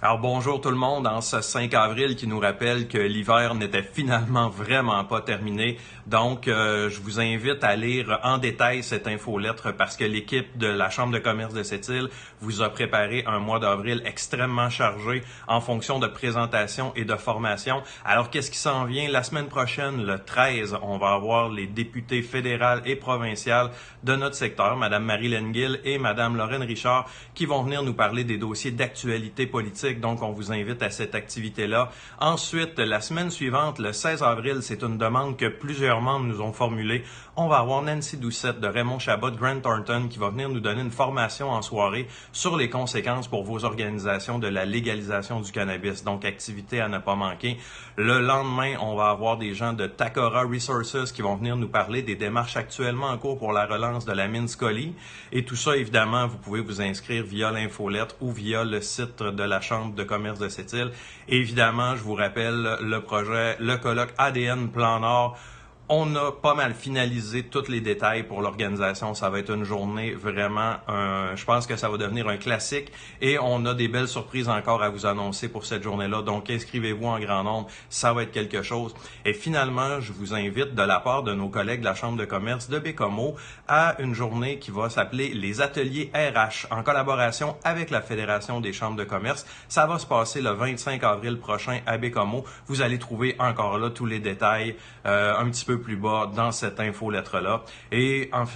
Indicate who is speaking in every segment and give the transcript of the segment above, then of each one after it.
Speaker 1: Alors bonjour tout le monde, en ce 5 avril qui nous rappelle que l'hiver n'était finalement vraiment pas terminé. Donc je vous invite à lire en détail cette infolettre parce que l'équipe de la Chambre de commerce de Sept-Îles vous a préparé un mois d'avril extrêmement chargé en fonction de présentations et de formations. Alors qu'est-ce qui s'en vient? La semaine prochaine, le 13, on va avoir les députés fédérales et provinciales de notre secteur, Mme Marie-Laine Gill et Mme Lorraine Richard, qui vont venir nous parler des dossiers d'actualité politique. Donc, on vous invite à cette activité-là. Ensuite, la semaine suivante, le 16 avril, c'est une demande que plusieurs membres nous ont formulée. On va avoir Nancy Doucette de Raymond Chabot de Grant Thornton qui va venir nous donner une formation en soirée sur les conséquences pour vos organisations de la légalisation du cannabis. Donc, activité à ne pas manquer. Le lendemain, on va avoir des gens de Takora Resources qui vont venir nous parler des démarches actuellement en cours pour la relance de la mine Scully. Et tout ça, évidemment, vous pouvez vous inscrire via l'infolettre ou via le site de la Chambre de commerce de Sept-Îles. Évidemment, je vous rappelle le projet, le colloque ADN Plan Nord. On a pas mal finalisé tous les détails pour l'organisation. Ça va être une journée vraiment, je pense que ça va devenir un classique et on a des belles surprises encore à vous annoncer pour cette journée-là. Donc, inscrivez-vous en grand nombre. Ça va être quelque chose. Et finalement, je vous invite de la part de nos collègues de la Chambre de commerce de Bécomo à une journée qui va s'appeler les ateliers RH en collaboration avec la Fédération des chambres de commerce. Ça va se passer le 25 avril prochain à Bécomo. Vous allez trouver encore là tous les détails un petit peu plus bas dans cette infolettre-là. Et en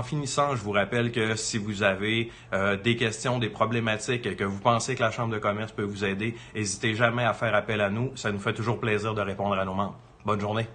Speaker 1: finissant, je vous rappelle que si vous avez des questions, des problématiques et que vous pensez que la Chambre de commerce peut vous aider, n'hésitez jamais à faire appel à nous. Ça nous fait toujours plaisir de répondre à nos membres. Bonne journée.